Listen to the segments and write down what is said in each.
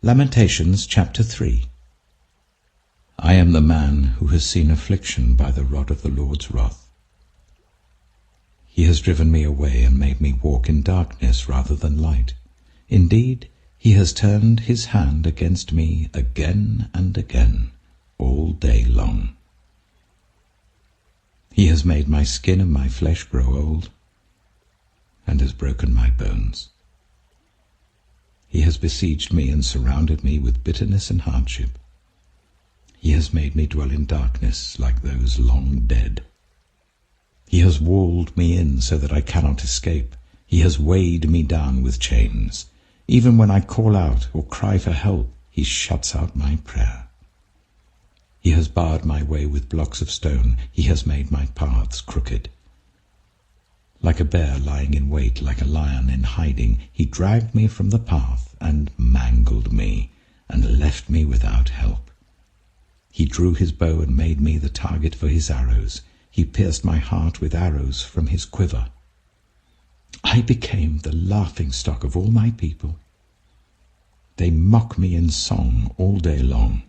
Lamentations chapter 3. I am the man who has seen affliction by the rod of the Lord's wrath. He has driven me away and made me walk in darkness rather than light. Indeed, he has turned his hand against me again and again, all day long. He has made my skin and my flesh grow old, and has broken my bones. He has besieged me and surrounded me with bitterness and hardship. He has made me dwell in darkness like those long dead. He has walled me in so that I cannot escape. He has weighed me down with chains. Even when I call out or cry for help, he shuts out my prayer. He has barred my way with blocks of stone. He has made my paths crooked. Like a bear lying in wait, like a lion in hiding, he dragged me from the path and mangled me and left me without help. He drew his bow and made me the target for his arrows. He pierced my heart with arrows from his quiver. I became the laughingstock of all my people. They mock me in song all day long.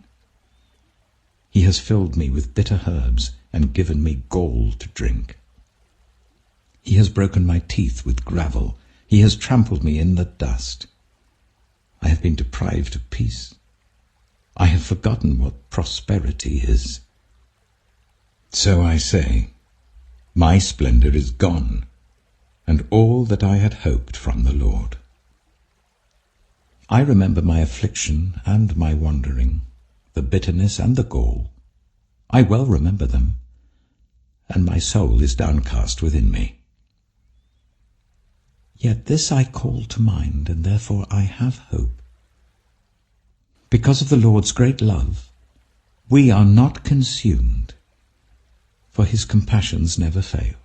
He has filled me with bitter herbs and given me gall to drink. He has broken my teeth with gravel. He has trampled me in the dust. I have been deprived of peace. I have forgotten what prosperity is. So I say, my splendor is gone, and all that I had hoped from the Lord. I remember my affliction and my wandering, the bitterness and the gall. I well remember them, and my soul is downcast within me. Yet this I call to mind, and therefore I have hope. Because of the Lord's great love, we are not consumed, for his compassions never fail.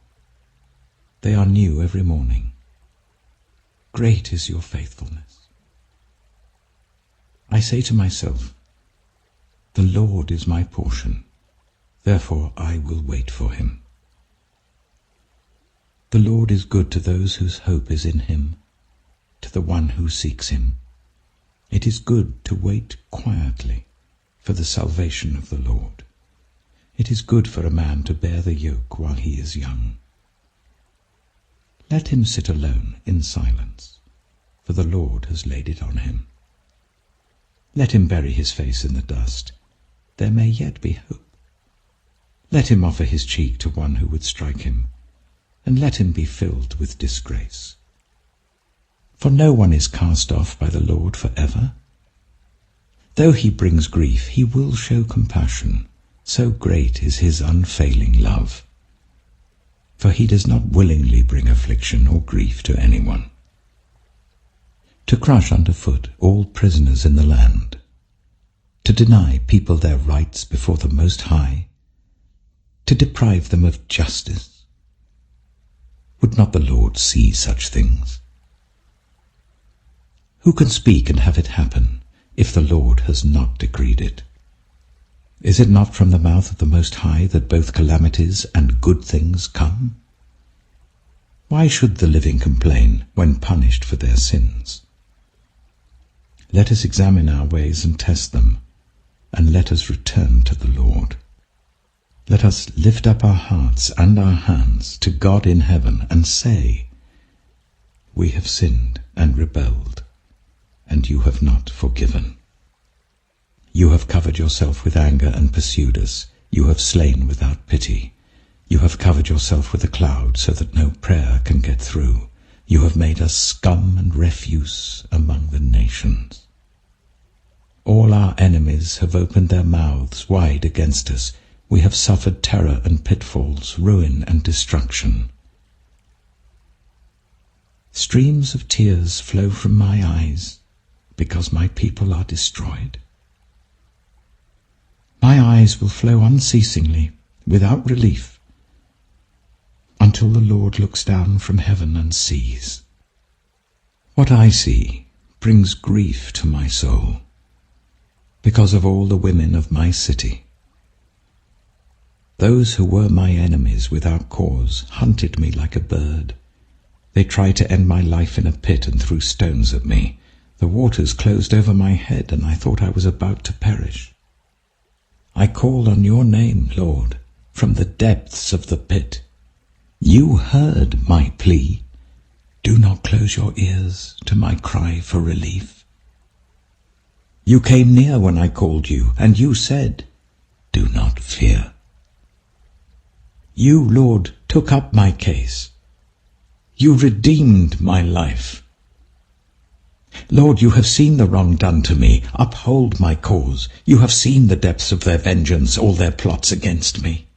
They are new every morning. Great is your faithfulness. I say to myself, the Lord is my portion, therefore I will wait for him. The Lord is good to those whose hope is in him, to the one who seeks him. It is good to wait quietly for the salvation of the Lord. It is good for a man to bear the yoke while he is young. Let him sit alone in silence, for the Lord has laid it on him. Let him bury his face in the dust. There may yet be hope. Let him offer his cheek to one who would strike him, and let him be filled with disgrace. For no one is cast off by the Lord forever. Though he brings grief, he will show compassion. So great is his unfailing love. For he does not willingly bring affliction or grief to anyone. To crush underfoot all prisoners in the land, to deny people their rights before the Most High, to deprive them of justice. Would not the Lord see such things? Who can speak and have it happen if the Lord has not decreed it? Is it not from the mouth of the Most High that both calamities and good things come? Why should the living complain when punished for their sins? Let us examine our ways and test them, and let us return to the Lord. Let us lift up our hearts and our hands to God in heaven and say, we have sinned and rebelled, and you have not forgiven. You have covered yourself with anger and pursued us. You have slain without pity. You have covered yourself with a cloud so that no prayer can get through. You have made us scum and refuse among the nations. All our enemies have opened their mouths wide against us. We have suffered terror and pitfalls, ruin and destruction. Streams of tears flow from my eyes because my people are destroyed. My eyes will flow unceasingly, without relief, until the Lord looks down from heaven and sees. What I see brings grief to my soul because of all the women of my city. Those who were my enemies without cause hunted me like a bird. They tried to end my life in a pit and threw stones at me. The waters closed over my head, and I thought I was about to perish. I called on your name, Lord, from the depths of the pit. You heard my plea. Do not close your ears to my cry for relief. You came near when I called you, and you said, do not fear. You, Lord, took up my case. You redeemed my life. Lord, you have seen the wrong done to me. Uphold my cause. You have seen the depths of their vengeance, all their plots against me.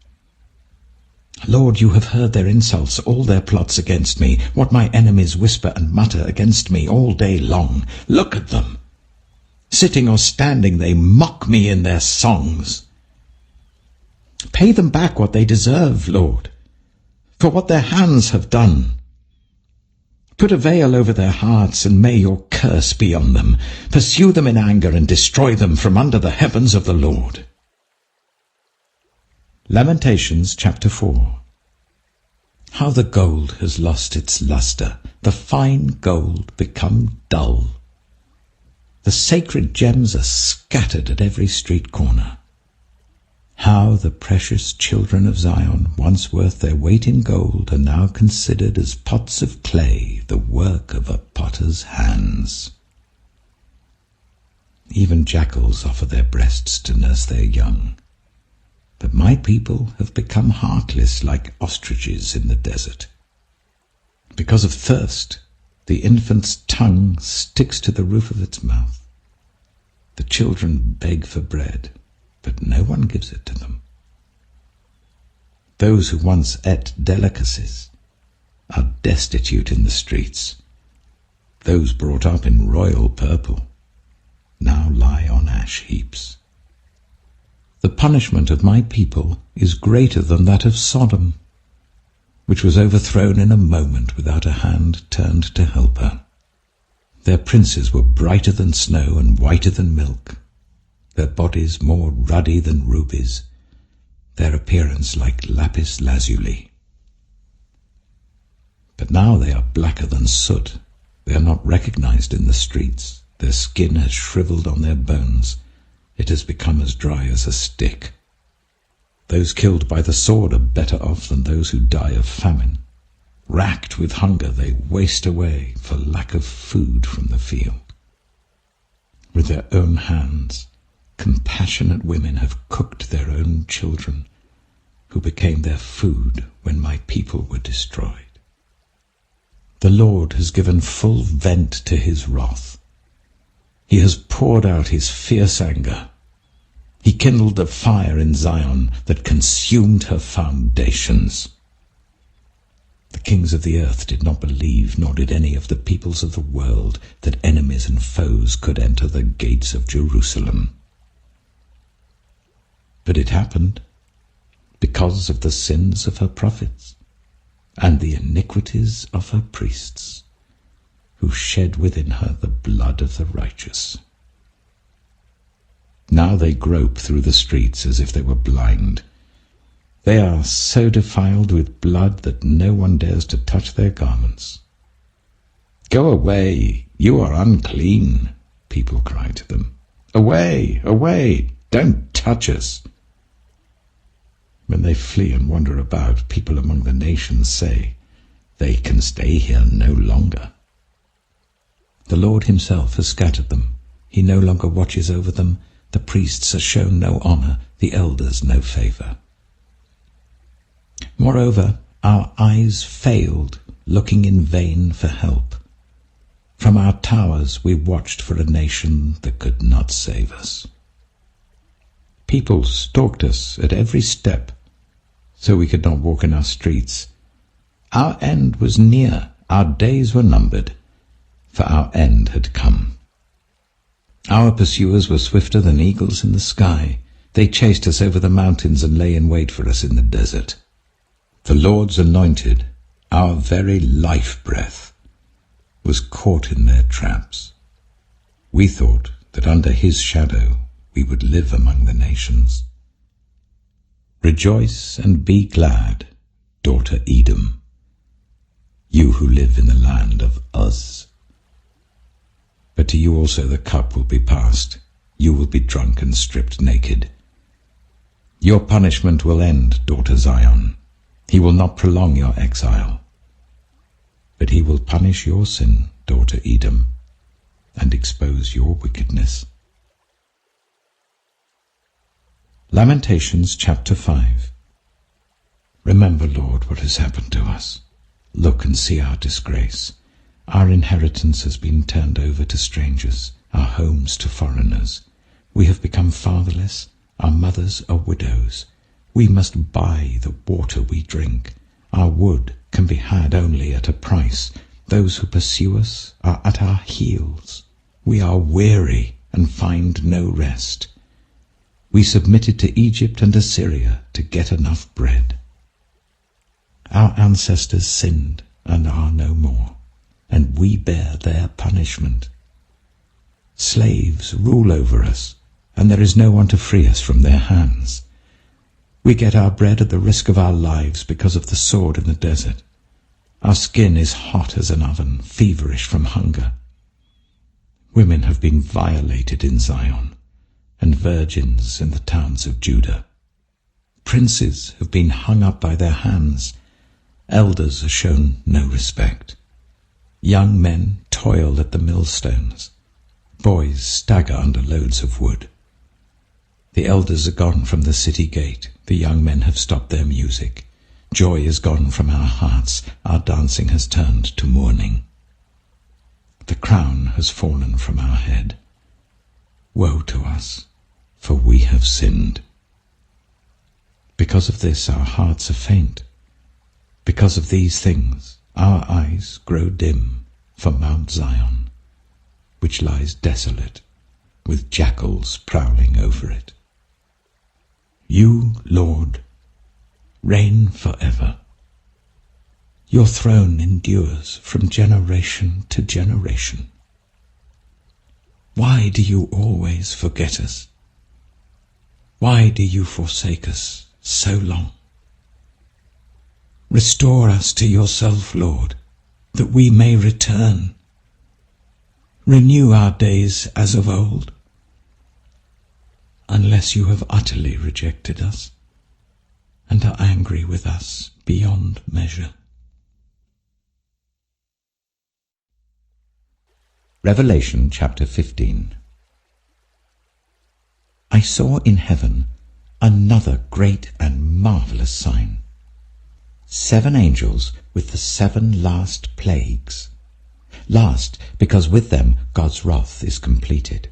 Lord, you have heard their insults, all their plots against me, what my enemies whisper and mutter against me all day long. Look at them. Sitting or standing, they mock me in their songs. Pay them back what they deserve, Lord, for what their hands have done. Put a veil over their hearts, and may your curse be on them. Pursue them in anger and destroy them from under the heavens of the Lord. Lamentations chapter 4. How the gold has lost its luster, the fine gold become dull. The sacred gems are scattered at every street corner. How the precious children of Zion, once worth their weight in gold, are now considered as pots of clay, the work of a potter's hands. Even jackals offer their breasts to nurse their young. But my people have become heartless like ostriches in the desert. Because of thirst, the infant's tongue sticks to the roof of its mouth. The children beg for bread, but no one gives it to them. Those who once ate delicacies are destitute in the streets. Those brought up in royal purple now lie on ash heaps. The punishment of my people is greater than that of Sodom, which was overthrown in a moment without a hand turned to help her. Their princes were brighter than snow and whiter than milk, their bodies more ruddy than rubies, their appearance like lapis lazuli. But now they are blacker than soot. They are not recognized in the streets. Their skin has shriveled on their bones. It has become as dry as a stick. Those killed by the sword are better off than those who die of famine. Racked with hunger, they waste away for lack of food from the field. With their own hands, compassionate women have cooked their own children, who became their food when my people were destroyed. The Lord has given full vent to his wrath. He has poured out his fierce anger. He kindled a fire in Zion that consumed her foundations. The kings of the earth did not believe, nor did any of the peoples of the world, that enemies and foes could enter the gates of Jerusalem. But it happened because of the sins of her prophets and the iniquities of her priests, who shed within her the blood of the righteous. Now they grope through the streets as if they were blind. They are so defiled with blood that no one dares to touch their garments. Go away, you are unclean, people cry to them. Away, away, don't touch us. When they flee and wander about, people among the nations say, they can stay here no longer. The Lord himself has scattered them. He no longer watches over them. The priests are shown no honor, the elders no favor. Moreover, our eyes failed, looking in vain for help. From our towers we watched for a nation that could not save us. People stalked us at every step, so we could not walk in our streets. Our end was near, our days were numbered, for our end had come. Our pursuers were swifter than eagles in the sky. They chased us over the mountains and lay in wait for us in the desert. The Lord's anointed, our very life breath, was caught in their traps. We thought that under his shadow we would live among the nations. Rejoice and be glad, daughter Edom, you who live in the land of Uz. But to you also the cup will be passed. You will be drunk and stripped naked. Your punishment will end, daughter Zion. He will not prolong your exile. But he will punish your sin, daughter Edom, and expose your wickedness. Lamentations chapter 5. Remember, Lord, what has happened to us. Look and see our disgrace. Our inheritance has been turned over to strangers, our homes to foreigners. We have become fatherless, our mothers are widows. We must buy the water we drink. Our wood can be had only at a price. Those who pursue us are at our heels. We are weary and find no rest. We submitted to Egypt and Assyria to get enough bread. Our ancestors sinned and are no more, and we bear their punishment. Slaves rule over us, and there is no one to free us from their hands. We get our bread at the risk of our lives because of the sword in the desert. Our skin is hot as an oven, feverish from hunger. Women have been violated in Zion, and virgins in the towns of Judah. Princes have been hung up by their hands. Elders are shown no respect. Young men toil at the millstones. Boys stagger under loads of wood. The elders are gone from the city gate. The young men have stopped their music. Joy is gone from our hearts. Our dancing has turned to mourning. The crown has fallen from our head. Woe to us, for we have sinned. Because of this our hearts are faint. Because of these things our eyes grow dim for Mount Zion, which lies desolate, with jackals prowling over it. You, Lord, reign forever. Your throne endures from generation to generation. Why do you always forget us? Why do you forsake us so long? Restore us to yourself, Lord, that we may return. Renew our days as of old, unless you have utterly rejected us and are angry with us beyond measure. Revelation chapter 15. I saw in heaven another great and marvelous sign. 7 angels with the 7 last plagues. Last, because with them God's wrath is completed.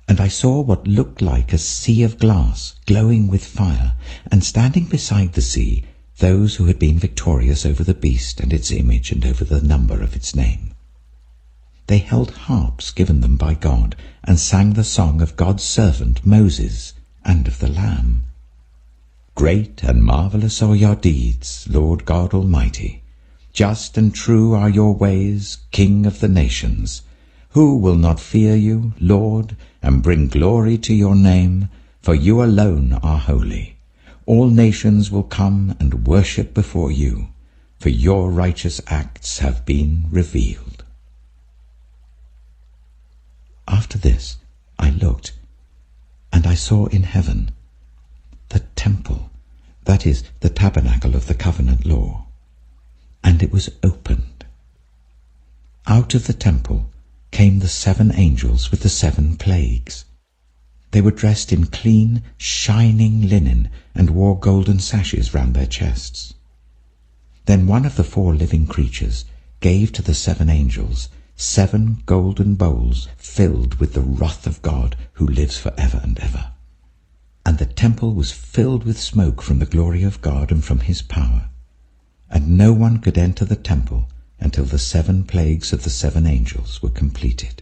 And I saw what looked like a sea of glass, glowing with fire, and standing beside the sea, those who had been victorious over the beast and its image and over the number of its name. They held harps given them by God, and sang the song of God's servant Moses and of the Lamb. Great and marvelous are your deeds, Lord God Almighty. Just and true are your ways, King of the nations. Who will not fear you, Lord, and bring glory to your name? For you alone are holy. All nations will come and worship before you, for your righteous acts have been revealed. After this I looked, and I saw in heaven the temple, that is, the tabernacle of the covenant law, and it was opened. Out of the temple came the 7 angels with the 7 plagues. They were dressed in clean, shining linen and wore golden sashes round their chests. Then one of the 4 living creatures gave to the 7 angels 7 golden bowls filled with the wrath of God who lives for ever and ever. And the temple was filled with smoke from the glory of God and from his power. And no one could enter the temple until the 7 plagues of the 7 angels were completed.